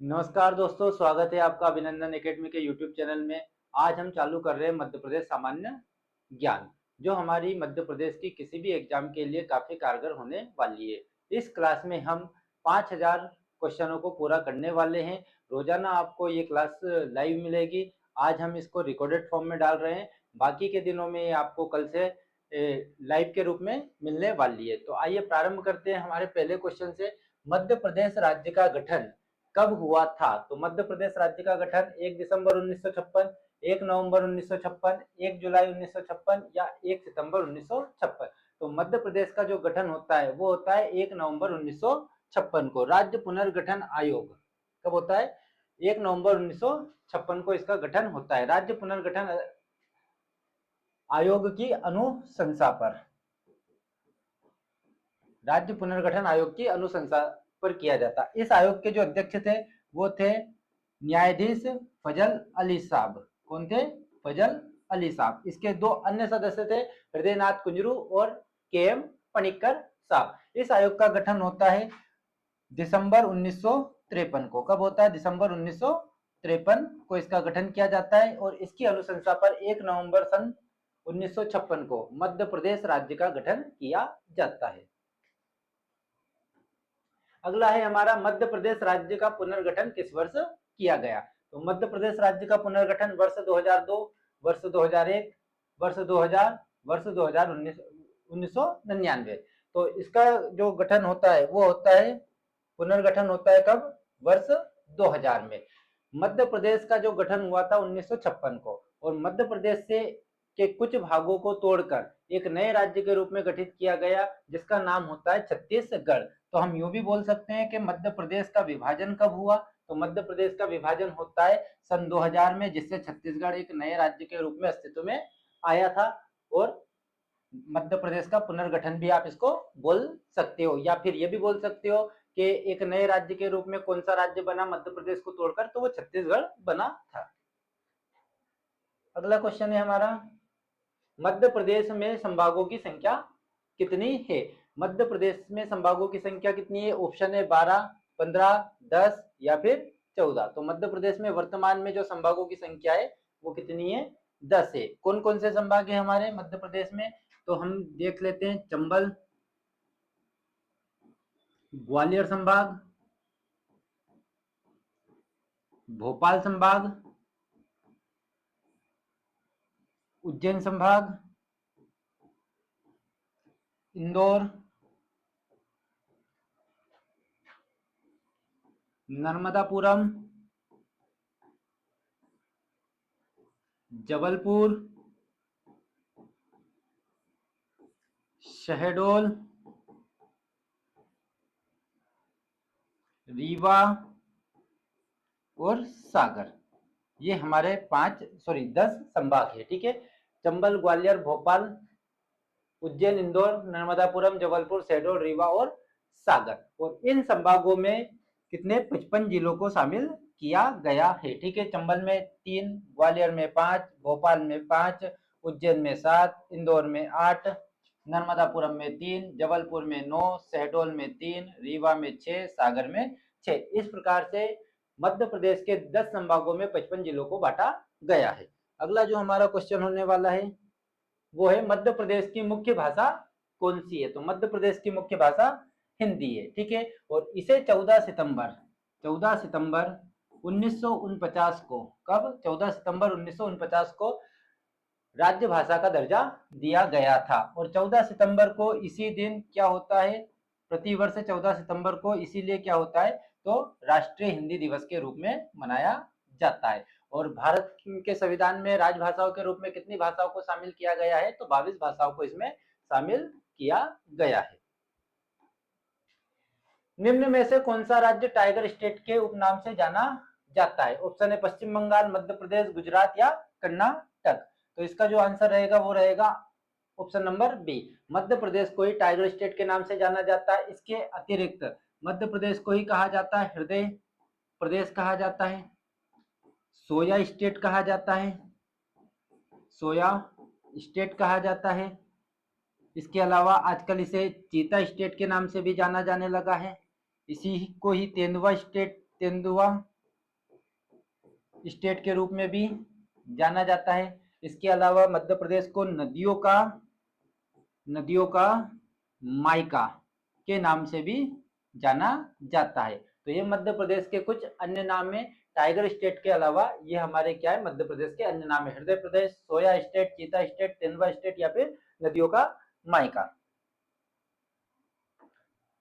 नमस्कार दोस्तों, स्वागत है आपका अभिनंदन एकेडमी के यूट्यूब चैनल में। आज हम चालू कर रहे हैं मध्य प्रदेश सामान्य ज्ञान, जो हमारी मध्य प्रदेश की किसी भी एग्जाम के लिए काफ़ी कारगर होने वाली है। इस क्लास में हम 5000 क्वेश्चनों को पूरा करने वाले हैं। रोजाना आपको ये क्लास लाइव मिलेगी। आज हम इसको रिकॉर्डेड फॉर्म में डाल रहे हैं, बाकी के दिनों में आपको कल से लाइव के रूप में मिलने वाली है। तो आइए प्रारंभ करते हैं हमारे पहले क्वेश्चन से। मध्य प्रदेश राज्य का गठन कब हुआ था? तो मध्य प्रदेश राज्य का गठन 1 दिसंबर 1956, 1 नवंबर 1956, 1 जुलाई 1956 या 1 सितंबर 1956। तो मध्य प्रदेश का जो गठन होता है वो होता है 1 नवंबर 1956 को। राज्य पुनर्गठन आयोग कब होता है? 1 नवंबर 1956 को इसका गठन होता है। राज्य पुनर्गठन आयोग की अनुशंसा पर, राज्य पुनर्गठन आयोग की अनुशंसा पर किया जाता। इस आयोग के जो अध्यक्ष थे वो थे न्यायाधीश फजल अली साहब। कौन थे? फजल अली साहब। इसके दो अन्य सदस्य थे, हृदयनाथ कुंजरू और के एम पनिक्कर साहब। इस आयोग का गठन होता है दिसंबर 1953 को। कब होता है? दिसंबर 1953 को इसका गठन किया जाता है और इसकी अनुशंसा पर 1 नवंबर सन 1956 को मध्य प्रदेश राज्य का गठन किया जाता है। अगला है हमारा, मध्य प्रदेश राज्य का पुनर्गठन किस वर्ष किया गया? तो मध्य प्रदेश राज्य का पुनर्गठन वर्ष 2002, वर्ष 2001, वर्ष 2000, वर्ष 2019, 1999। तो इसका जो गठन होता है वो होता है, पुनर्गठन होता है कब? वर्ष 2000 में। मध्य प्रदेश का जो गठन हुआ था 1956 को, और मध्य प्रदेश से के कुछ भागों को तोड़कर एक नए राज्य के रूप में गठित किया गया, जिसका नाम होता है छत्तीसगढ़। तो हम यूं भी बोल सकते हैं कि मध्य प्रदेश का विभाजन कब हुआ? तो मध्य प्रदेश का विभाजन होता है सन 2000 में, जिससे छत्तीसगढ़ एक नए राज्य के रूप में अस्तित्व में आया था। और मध्य प्रदेश का पुनर्गठन भी आप इसको बोल सकते हो, या फिर ये भी बोल सकते हो कि एक नए राज्य के रूप में कौन सा राज्य बना मध्य प्रदेश को तोड़कर? तो वो छत्तीसगढ़ बना था। अगला क्वेश्चन है हमारा, मध्य प्रदेश में संभागों की संख्या कितनी है? मध्य प्रदेश में संभागों की संख्या कितनी है? ऑप्शन है 12, 15, 10 या फिर 14। तो मध्य प्रदेश में वर्तमान में जो संभागों की संख्या है वो कितनी है? 10 है। कौन कौन से संभाग है हमारे मध्य प्रदेश में? तो हम देख लेते हैं। चंबल, ग्वालियर संभाग, भोपाल संभाग, उज्जैन संभाग, इंदौर, नर्मदापुरम, जबलपुर, शहडोल, रीवा और सागर। ये हमारे 10 संभाग है। ठीक है, चंबल, ग्वालियर, भोपाल, उज्जैन, इंदौर, नर्मदापुरम, जबलपुर, शहडोल, रीवा और सागर। और इन संभागों में कितने? 55 जिलों को शामिल किया गया है। ठीक है, चंबल में 3, ग्वालियर में 5, भोपाल में 5, उज्जैन में 7, इंदौर में 8, नर्मदापुरम में 3, जबलपुर में 9, शहडोल में 3, रीवा में 6, सागर में 6। इस प्रकार से मध्य प्रदेश के 10 संभागों में 55 जिलों को बांटा गया है। अगला जो हमारा क्वेश्चन होने वाला है वो है, मध्य प्रदेश की मुख्य भाषा कौन सी है? तो मध्य प्रदेश की मुख्य भाषा हिंदी है। ठीक है, और इसे 14 सितंबर 1949 को, कब? 14 सितंबर 1949 को राज्य भाषा का दर्जा दिया गया था। और 14 सितंबर को इसी दिन क्या होता है? प्रतिवर्ष 14 सितंबर को इसीलिए क्या होता है? तो राष्ट्रीय हिंदी दिवस के रूप में मनाया जाता है। और भारत के संविधान में राजभाषाओं के रूप में कितनी भाषाओं को शामिल किया गया है? तो 22 भाषाओं को इसमें शामिल किया गया है। निम्न में से कौन सा राज्य टाइगर स्टेट के उपनाम से जाना जाता है? ऑप्शन है पश्चिम बंगाल, मध्य प्रदेश, गुजरात या कर्नाटक। तो इसका जो आंसर रहेगा वो रहेगा option number B. Madhya Pradesh को ही टाइगर स्टेट के नाम से जाना जाता है। इसके अतिरिक्त मध्य प्रदेश को ही कहा जाता है हृदय प्रदेश कहा जाता है, सोया स्टेट कहा जाता है, सोया स्टेट कहा जाता है। इसके अलावा आजकल इसे चीता स्टेट के नाम से भी जाना जाने लगा है। इसी को ही तेंदुआ स्टेट तेंदुआ स्टेट के रूप में भी जाना जाता है। इसके अलावा मध्य प्रदेश को नदियों का मायका के नाम से भी जाना जाता है। तो ये मध्य प्रदेश के कुछ अन्य नाम है। टाइगर स्टेट के अलावा ये हमारे क्या है, मध्य प्रदेश के अन्य नाम है। हृदय प्रदेश, सोया स्टेट, चीता स्टेट, तेंदुआ स्टेट या फिर नदियों का मायका।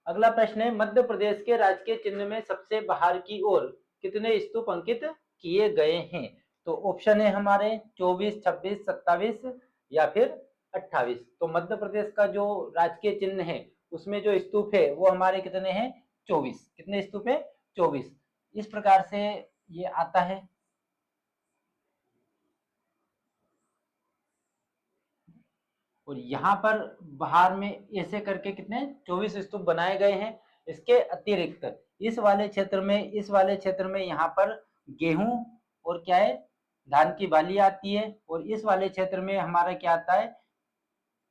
अगला प्रश्न है, मध्य प्रदेश के राजकीय चिन्ह में सबसे बाहर की ओर कितने स्तूप अंकित किए गए हैं? तो ऑप्शन है हमारे 24, 26, 27 या फिर 28। तो मध्य प्रदेश का जो राजकीय चिन्ह है उसमें जो स्तूप है वो हमारे कितने हैं? 24। कितने स्तूप है? 24। इस प्रकार से ये आता है। और यहाँ पर बाहर में ऐसे करके कितने 24 स्तूप बनाए गए हैं। इसके अतिरिक्त इस वाले क्षेत्र में यहाँ पर गेहूं और क्या है, धान की बाली आती है। और इस वाले क्षेत्र में हमारा क्या आता है?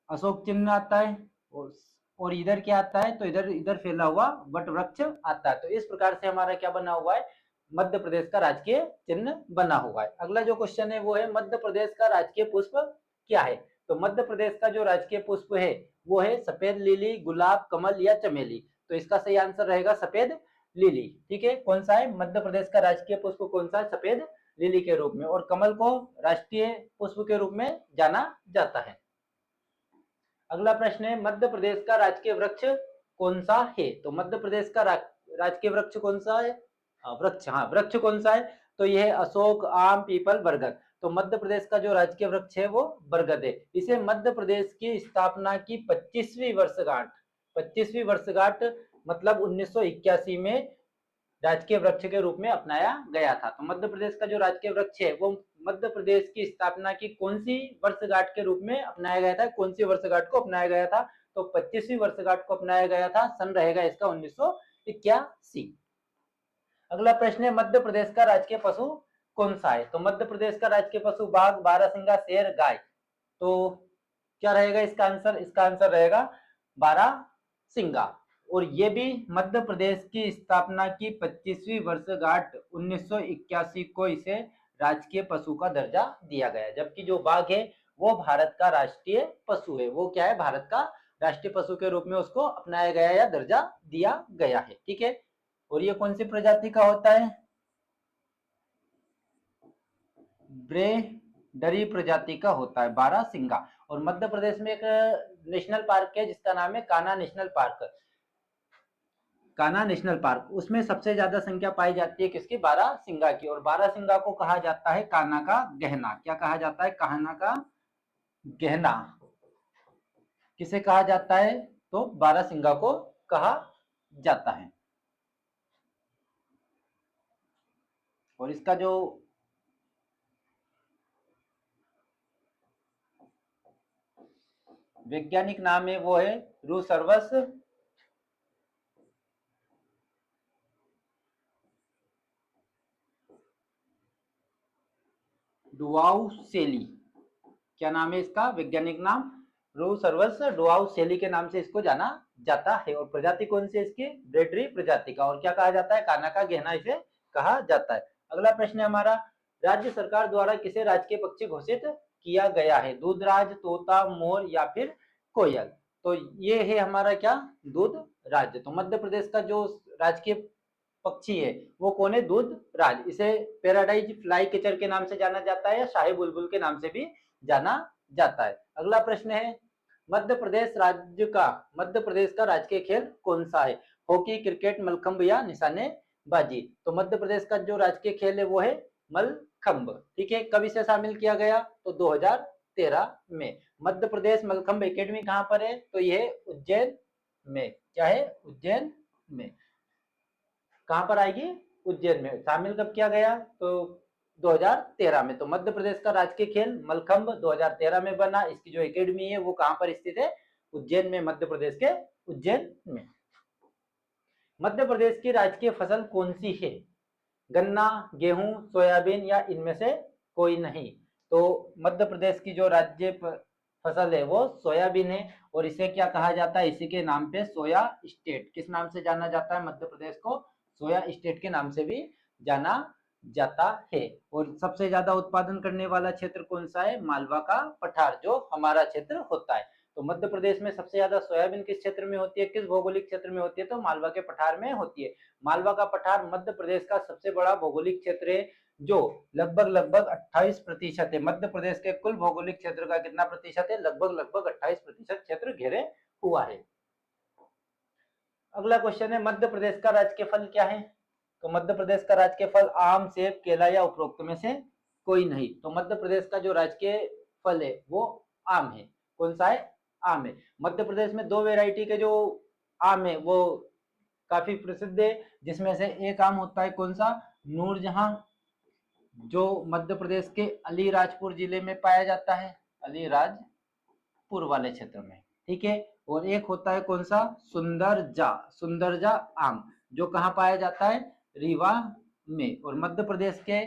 अशोक चिन्ह आता है। और इधर क्या आता है? तो इधर फैला हुआ वट वृक्ष आता है। तो इस प्रकार से हमारा क्या बना हुआ है? मध्य प्रदेश का राजकीय चिन्ह बना हुआ है। अगला जो क्वेश्चन है वो है, मध्य प्रदेश का राजकीय पुष्प क्या है? तो मध्य प्रदेश का जो राजकीय पुष्प है वो है सफेद लिली, गुलाब, कमल या चमेली। तो इसका सही आंसर रहेगा सफेद लिली। ठीक है, कौन सा है मध्य प्रदेश का राजकीय पुष्प? कौन सा है? सफेद लिली के रूप में। और कमल को राष्ट्रीय पुष्प के रूप में जाना जाता है। अगला प्रश्न है, मध्य प्रदेश का राजकीय वृक्ष कौन सा है? तो मध्य प्रदेश का राजकीय वृक्ष कौन सा है? वृक्ष कौन सा है? तो यह है अशोक, आम, पीपल, बरगद। तो मध्य प्रदेश का जो राजकीय वृक्ष है वो बरगद है। इसे मध्य प्रदेश की स्थापना की 25वीं वर्षगांठ मतलब 1981 में राजकीय वृक्ष के रूप में अपनाया गया था। तो मध्य प्रदेश का जो राजकीय वृक्ष है वो मध्य प्रदेश की स्थापना की कौन सी वर्षगांठ के रूप में अपनाया गया था? कौन सी वर्षगांठ को अपनाया गया था? तो 25वीं वर्षगांठ को अपनाया गया था। सन रहेगा इसका 1981। अगला प्रश्न है, मध्य प्रदेश का राजकीय पशु कौन सा है? तो मध्य प्रदेश का राजकीय पशु बाघ, बारहसिंगा, शेर, गाय। तो क्या रहेगा इसका आंसर? इसका आंसर रहेगा बारहसिंगा। और ये भी मध्य प्रदेश की स्थापना की 25वीं वर्षगांठ 1981 को इसे राजकीय पशु का दर्जा दिया गया। जबकि जो बाघ है वो भारत का राष्ट्रीय पशु है। वो क्या है? भारत का राष्ट्रीय पशु के रूप में उसको अपनाया गया या दर्जा दिया गया है। ठीक है, और ये कौन सी प्रजाति का होता है? ब्रेडरी प्रजाति का होता है बारहसिंगा। और मध्य प्रदेश में एक नेशनल पार्क है जिसका नाम है Kanha national park. Kanha national park, उसमें सबसे ज्यादा संख्या पाई जाती है किसकी? बारहसिंगा की। और बारहसिंगा को कहा जाता है कान्हा का गहना। क्या कहा जाता है? कान्हा का गहना। किसे कहा जाता है? तो बारहसिंगा को कहा जाता है। और इसका जो वैज्ञानिक नाम है वो है रूसर्वस डुआउसेली। क्या नाम है इसका वैज्ञानिक नाम? रूसर्वस डुआउसेली के नाम से इसको जाना जाता है। और प्रजाति कौन सी है इसकी? ब्रेडरी प्रजाति का। और क्या कहा जाता है? कान्हा का गहना इसे कहा जाता है। अगला प्रश्न है हमारा, राज्य सरकार द्वारा किसे राजकीय पक्षी घोषित किया गया है? दूधराज, तोता, मोर या फिर कोयल। तो ये है हमारा क्या? दूधराज। तो मध्य प्रदेश का जो राजकीय पक्षी है वो कौन है? दूधराज। इसे पैराडाइज फ्लाई कैचर के नाम से जाना जाता है या शाही बुलबुल के नाम से भी जाना जाता है। अगला प्रश्न है, मध्य प्रदेश का राजकीय खेल कौन सा है? हॉकी, क्रिकेट, मलखंभ या निशानेबाजी। तो मध्य प्रदेश का जो राजकीय खेल है वो है मलखंभ। ठीक है, कब इसे शामिल किया गया? तो 2013 में। मध्य प्रदेश मलखंभ एकेडमी कहां पर है? तो यह उज्जैन में। क्या है? उज्जैन में। कहां पर आएगी? उज्जैन में। शामिल कब किया गया? तो 2013 में। तो मध्य प्रदेश का राजकीय खेल मलखंभ 2013 में बना। इसकी जो एकेडमी है वो कहां पर स्थित है? उज्जैन में, मध्य प्रदेश के उज्जैन में। मध्य प्रदेश की राजकीय फसल कौन सी है? गन्ना, गेहूं, सोयाबीन या इनमें से कोई नहीं। तो मध्य प्रदेश की जो राज्य फसल है वो सोयाबीन है। और इसे क्या कहा जाता है? इसी के नाम पे सोया स्टेट। किस नाम से जाना जाता है मध्य प्रदेश को? सोया स्टेट के नाम से भी जाना जाता है। और सबसे ज्यादा उत्पादन करने वाला क्षेत्र कौन सा है? मालवा का पठार, जो हमारा क्षेत्र होता है। तो मध्य प्रदेश में सबसे ज्यादा सोयाबीन किस क्षेत्र में होती है, किस भौगोलिक क्षेत्र में होती है? तो मालवा के पठार में होती है। मालवा का पठार मध्य प्रदेश का सबसे बड़ा भौगोलिक क्षेत्र है, जो लगभग 28% है। मध्य प्रदेश के कुल भौगोलिक क्षेत्र का कितना प्रतिशत है? लगभग 28% क्षेत्र घेरे हुआ है। अगला क्वेश्चन है, मध्य प्रदेश का राजकीय फल क्या है? तो मध्य प्रदेश का राजकीय फल आम, सेब, केला या उपरोक्त में से कोई नहीं। तो मध्य प्रदेश का जो राजकीय फल है वो आम है। कौन सा है? आम है। मध्य प्रदेश में दो वेराइटी के जो आम है वो काफी प्रसिद्ध है, जिसमें से एक आम होता है कौन सा? नूरजहां, जो मध्य प्रदेश के अलीराजपुर जिले में पाया जाता है, अलीराजपुर वाले क्षेत्र में, ठीक है। और एक होता है कौन सा? सुंदरजा, सुंदरजा आम, जो कहाँ पाया जाता है? रीवा में। और मध्य प्रदेश के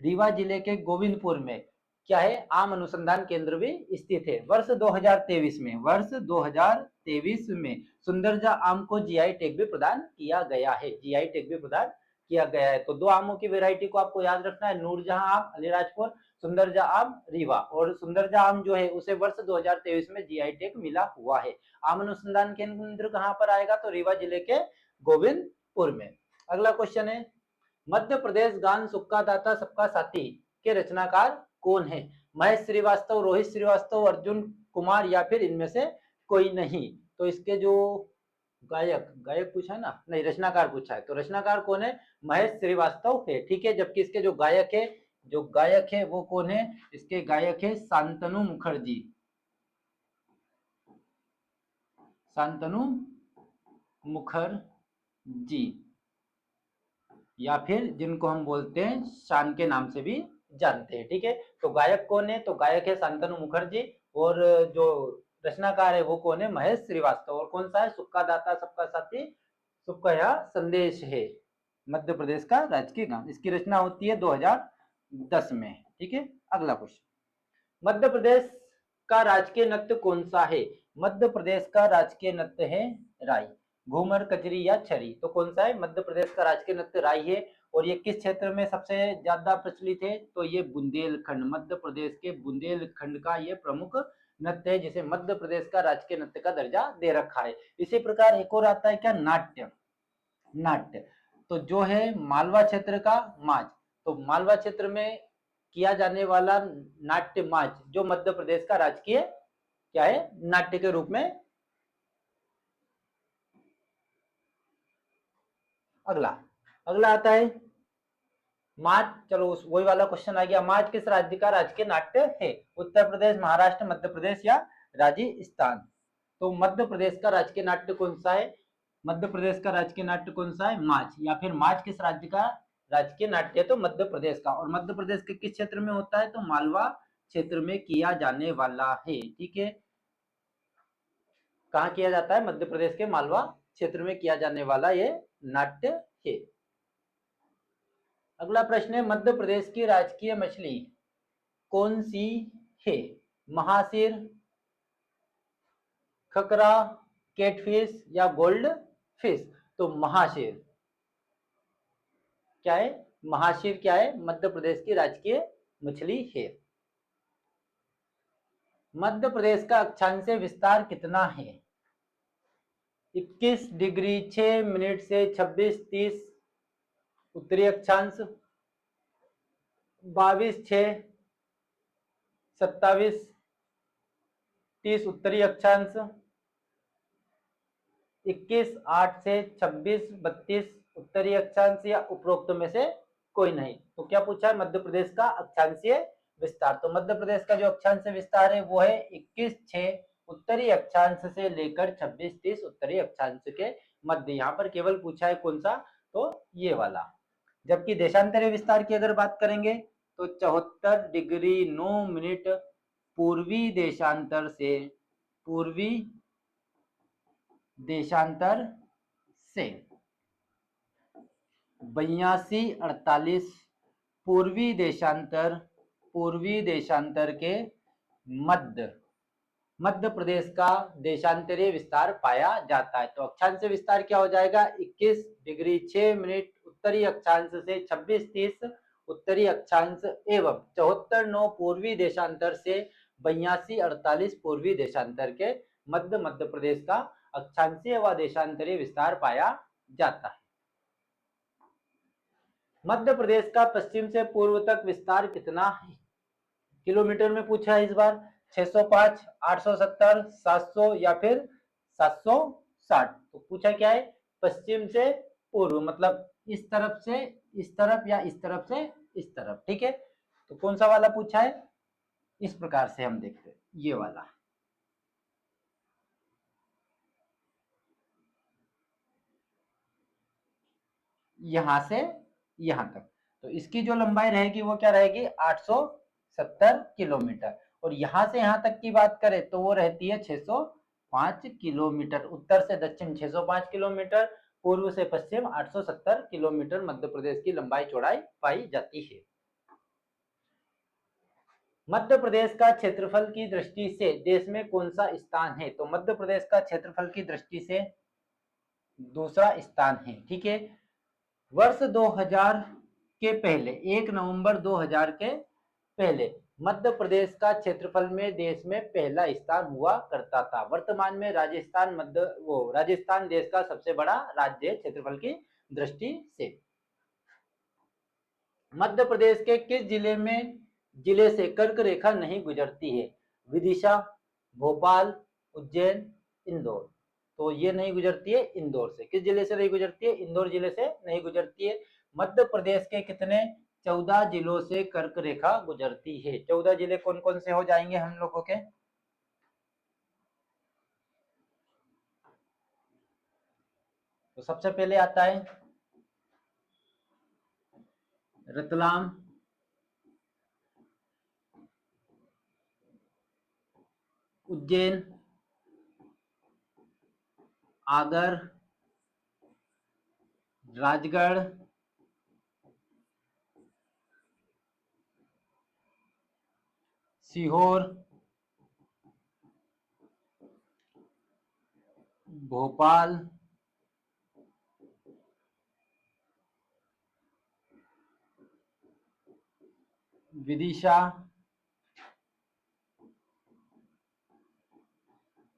रीवा जिले के गोविंदपुर में क्या है? आम अनुसंधान केंद्र भी स्थित है। वर्ष 2023 में, वर्ष 2023 में सुंदरजा आम को जीआई टैग भी प्रदान किया गया है, जीआई टैग भी प्रदान किया गया है। तो दो आमों की वैरायटी को आपको याद रखना है, नूरजहां आम अलीराजपुर, सुंदरजा आम रीवा। और सुंदरजा आम जो है उसे वर्ष 2023 में जीआई टैग मिला हुआ है। आम अनुसंधान केंद्र कहां पर आएगा? तो रीवा जिले के गोविंदपुर में। अगला क्वेश्चन है, मध्य प्रदेश गान सुक्का दाता सबका साथी के रचनाकार कौन है? महेश श्रीवास्तव, रोहित श्रीवास्तव, अर्जुन कुमार या फिर इनमें से कोई नहीं। तो इसके जो गायक पूछा है ना, नहीं रचनाकार पूछा है, तो रचनाकार कौन है? महेश श्रीवास्तव है, ठीक है। जबकि इसके जो गायक है वो कौन है? इसके गायक है शांतनु मुखर्जी, शांतनु मुखर्जी, या फिर जिनको हम बोलते हैं शान के नाम से भी जानते हैं, ठीक है। तो गायक कौन है? तो गायक है शांतनु मुखर्जी, और जो रचनाकार है वो कौन है? महेश श्रीवास्तव। और कौन सा है? सुक्का दाता सबका साथी, सुक्का यह संदेश है मध्य प्रदेश का राजकीय गान। इसकी रचना होती है 2010 में, ठीक है। अगला क्वेश्चन, मध्य प्रदेश का राजकीय नृत्य कौन सा है? मध्य प्रदेश का राजकीय नृत्य है राई, घूमर, कजरी या छरी। तो कौन सा है? मध्य प्रदेश का राजकीय नृत्य राई है। और ये किस क्षेत्र में सबसे ज्यादा प्रचलित है? तो ये बुंदेलखंड, मध्य प्रदेश के बुंदेलखंड का ये प्रमुख नृत्य है, जिसे मध्य प्रदेश का राजकीय नृत्य का दर्जा दे रखा है। इसी प्रकार एक और आता है क्या? नाट्य, नाट्य। तो जो है मालवा क्षेत्र का माज, तो मालवा क्षेत्र में किया जाने वाला नाट्य माज जो मध्य प्रदेश का राजकीय क्या है? नाट्य के रूप में। अगला आता है माज। चलो वही वाला क्वेश्चन आ गया, माज किस राज्य का राजकीय नाट्य है? उत्तर प्रदेश, महाराष्ट्र, मध्य प्रदेश या राजस्थान। तो मध्य प्रदेश का राजकीय नाट्य कौन सा है? मध्य प्रदेश का राजकीय नाट्य कौन सा है? माज। या फिर माज किस राज्य का राजकीय नाट्य है? तो मध्य प्रदेश का। और मध्य प्रदेश के किस क्षेत्र में होता है? तो मालवा क्षेत्र में किया जाने वाला है, ठीक है। कहाँ किया जाता है? मध्य प्रदेश के मालवा क्षेत्र में किया जाने वाला ये नाट्य है। अगला प्रश्न है, मध्य प्रदेश की राजकीय मछली कौन सी है? महासीर, खकरा, कैटफिश या गोल्ड फिश। तो महाशीर क्या है? महाशीर क्या है? मध्य प्रदेश की राजकीय मछली है। मध्य प्रदेश का अक्षांशीय विस्तार कितना है? 21 डिग्री 6 मिनट से 26:30 उत्तरी अक्षांश, 22:6 27:30 उत्तरी अक्षांश, 21:08 से 26:32 उत्तरी अक्षांश, या उपरोक्त में से कोई नहीं। तो क्या पूछा है? मध्य प्रदेश का अक्षांशीय विस्तार। तो मध्य प्रदेश का जो अक्षांशीय विस्तार है वो है 21:6 उत्तरी अक्षांश से लेकर 26:30 उत्तरी अक्षांश के मध्य। यहाँ पर केवल पूछा है कौन सा? तो ये वाला। जबकि देशांतरीय विस्तार की अगर बात करेंगे तो 74 डिग्री 9 मिनट पूर्वी देशांतर से 82:48 पूर्वी देशांतर के मध्य प्रदेश का देशांतरीय विस्तार पाया जाता है। तो अक्षांशीय विस्तार क्या हो जाएगा? 21 डिग्री 6 मिनट उत्तरी अक्षांश से 26-30 उत्तरी अक्षांश एवं 74-9 पूर्वी देशांतर से 82-48 पूर्वी देशांतर के मध्य प्रदेश का अक्षांशीय व देशांतरीय विस्तार पाया जाता है। मध्य प्रदेश का पश्चिम से पूर्व तक विस्तार कितना है? किलोमीटर में पूछा है इस बार। 605, 870, 700 या फिर 760। तो पूछा क्या है? पश्चिम से पूर्व, मतलब इस तरफ से इस तरफ या इस तरफ से इस तरफ। ठीक है, तो कौन सा वाला पूछा है? इस प्रकार से हम देखते हैं, ये वाला। यहां से यहां तक, तो इसकी जो लंबाई रहेगी वो क्या रहेगी? 870 किलोमीटर। और यहां से यहां तक की बात करें तो वो रहती है 605 किलोमीटर। उत्तर से दक्षिण 605 किलोमीटर, पूर्व से पश्चिम 870 किलोमीटर मध्य प्रदेश की लंबाई चौड़ाई पाई जाती है। मध्य प्रदेश का क्षेत्रफल की दृष्टि से देश में कौन सा स्थान है? तो मध्य प्रदेश का क्षेत्रफल की दृष्टि से दूसरा स्थान है। ठीक है, वर्ष 2000 के पहले, 1 नवंबर 2000 के पहले मध्य प्रदेश का क्षेत्रफल में देश में पहला स्थान हुआ करता था। वर्तमान में राजस्थान देश का सबसे बड़ा राज्य है क्षेत्रफल की दृष्टि से। मध्य प्रदेश के किस जिले से कर्क रेखा नहीं गुजरती है? विदिशा, भोपाल, उज्जैन, इंदौर। तो ये नहीं गुजरती है इंदौर से। किस जिले से नहीं गुजरती है? इंदौर जिले से नहीं गुजरती है। मध्य प्रदेश के कितने? 14 जिलों से कर्क रेखा गुजरती है। 14 जिले कौन कौन से हो जाएंगे हम लोगों के? तो सबसे पहले आता है रतलाम, उज्जैन, आगर, राजगढ़, सीहोर, भोपाल, विदिशा,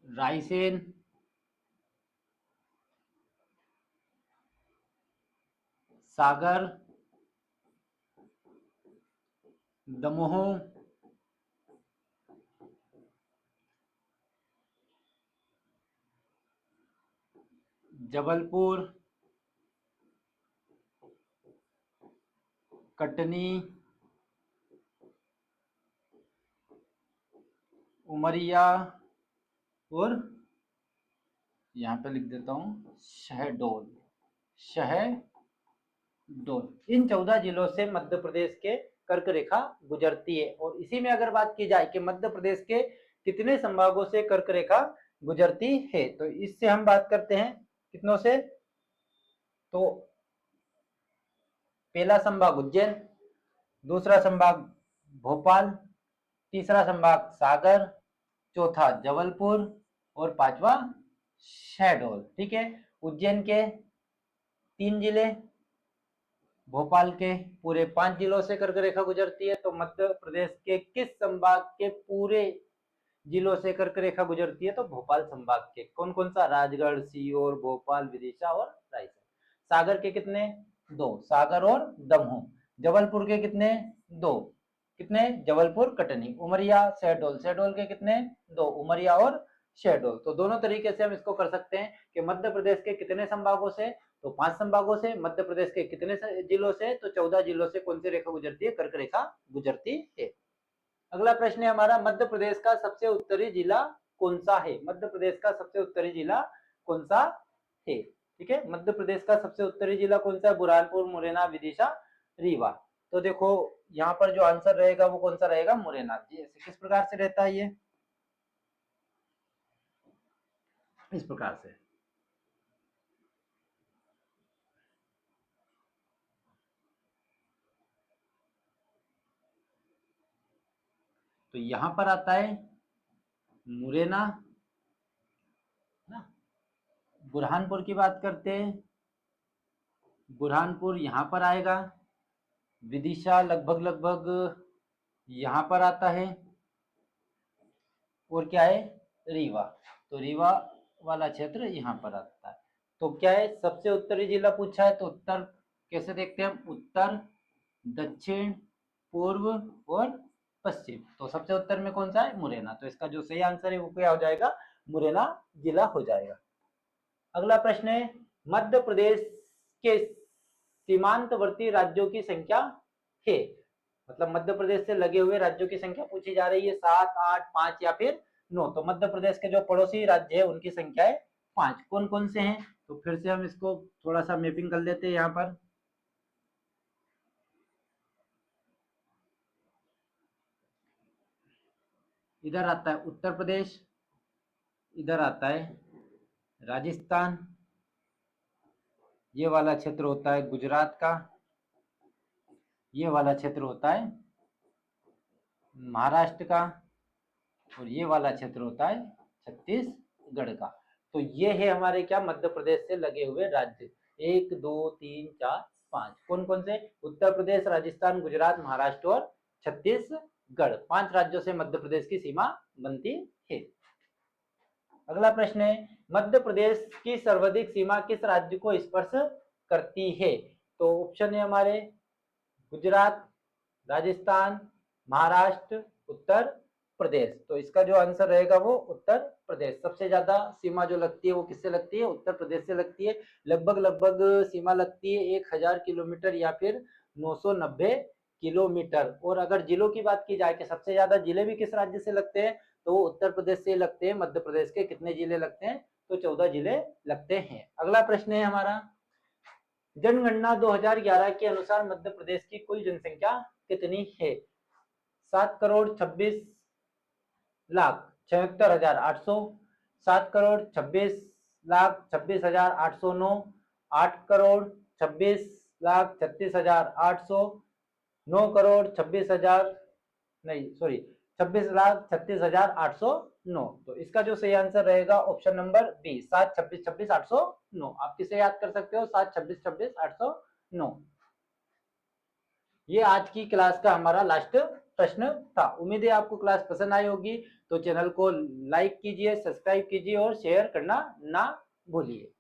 रायसेन, सागर, दमोह, जबलपुर, कटनी, उमरिया और यहाँ पे लिख देता हूँ शहडोल। इन 14 जिलों से मध्य प्रदेश के कर्क रेखा गुजरती है। और इसी में अगर बात की जाए कि मध्य प्रदेश के कितने संभागों से कर्क रेखा गुजरती है, तो इससे हम बात करते हैं कितनों से? तो पहला संभाग उज्जैन, दूसरा संभाग भोपाल, तीसरा संभाग सागर, चौथा जबलपुर और पांचवा शहडोल। ठीक है, उज्जैन के 3 जिले, भोपाल के पूरे 5 जिलों से कर्क रेखा गुजरती है। तो मध्य प्रदेश के किस संभाग के पूरे जिलों से कर्क रेखा गुजरती है? तो भोपाल संभाग के। कौन कौन सा? राजगढ़, सीहोर, भोपाल, विदिशा और रायसेन। सागर के कितने? 2, सागर और दमोह। जबलपुर के कितने? 2, कितने? जबलपुर, कटनी। उमरिया, शहडोल के कितने? 2, उमरिया और शहडोल। तो दोनों तरीके से हम इसको कर सकते हैं कि मध्य प्रदेश के कितने संभागों से? तो 5 संभागों से। मध्य प्रदेश के कितने जिलों से? तो 14 जिलों से कौन सी रेखा गुजरती है? कर्क रेखा गुजरती है। अगला प्रश्न है हमारा, मध्य प्रदेश का सबसे उत्तरी जिला कौन सा है? मध्य प्रदेश का सबसे उत्तरी जिला कौन सा है? ठीक है, मध्य प्रदेश का सबसे उत्तरी जिला कौन सा है? बुरहानपुर, मुरैना, विदिशा, रीवा। तो देखो यहाँ पर जो आंसर रहेगा वो कौन सा रहेगा? मुरैना। जी, किस प्रकार से रहता है ये? इस प्रकार से। तो यहां पर आता है मुरैना ना। बुरहानपुर की बात करते हैं बुरहानपुर यहाँ पर आएगा, विदिशा लगभग यहाँ पर आता है, और क्या है, रीवा। तो रीवा वाला क्षेत्र यहाँ पर आता है। तो क्या है, सबसे उत्तरी जिला पूछा है, तो उत्तर कैसे देखते हैं हम, उत्तर, दक्षिण, पूर्व और पश्चिम। तो सबसे उत्तर में कौन सा है, मुरैना। तो इसका जो सही आंसर है वो क्या हो जाएगा, मुरैना जिला हो जाएगा। अगला प्रश्न है, मध्य प्रदेश के सीमांतवर्ती राज्यों की संख्या है। मतलब मध्य प्रदेश से लगे हुए राज्यों की संख्या पूछी जा रही है, 7, 8, 5 या फिर 9। तो मध्य प्रदेश के जो पड़ोसी राज्य है उनकी संख्या है 5। कौन कौन से हैं, तो फिर से हम इसको थोड़ा सा मैपिंग कर लेते हैं। यहाँ पर इधर आता है उत्तर प्रदेश, इधर आता है राजस्थान, ये वाला क्षेत्र होता है गुजरात का, ये वाला क्षेत्र होता है महाराष्ट्र का, और ये वाला क्षेत्र होता है छत्तीसगढ़ का। तो ये है हमारे क्या, मध्य प्रदेश से लगे हुए राज्य। 1, 2, 3, 4, 5। कौन कौन से, उत्तर प्रदेश, राजस्थान, गुजरात, महाराष्ट्र और छत्तीसगढ़। 5 राज्यों से मध्य प्रदेश की सीमा बनती है। अगला प्रश्न है, मध्य प्रदेश की सर्वाधिक सीमा किस राज्य को स्पर्श करती है। तो ऑप्शन है हमारे गुजरात, राजस्थान, महाराष्ट्र, उत्तर प्रदेश। तो इसका जो आंसर रहेगा वो उत्तर प्रदेश। सबसे ज्यादा सीमा जो लगती है वो किससे लगती है, उत्तर प्रदेश से लगती है। लगभग सीमा लगती है 1000 किलोमीटर या फिर 990 किलोमीटर। और अगर जिलों की बात की जाए कि सबसे ज्यादा जिले भी किस राज्य से लगते हैं, तो उत्तर प्रदेश से लगते हैं। मध्य प्रदेश के कितने जिले लगते हैं, तो 14 जिले लगते हैं। अगला प्रश्न है हमारा, जनगणना 2011 के अनुसार मध्य प्रदेश की कुल जनसंख्या कितनी है। 7,26,76,800, 7,26,26,809, 8,26,36,800, 9,26,000 नहीं सॉरी 26,36,809। तो इसका जो सही आंसर रहेगा ऑप्शन नंबर बी, 7,26,26,809। आप किसे याद कर सकते हो, 7,26,26,809। ये आज की क्लास का हमारा लास्ट प्रश्न था। उम्मीद है आपको क्लास पसंद आई होगी। तो चैनल को लाइक कीजिए, सब्सक्राइब कीजिए और शेयर करना ना भूलिए।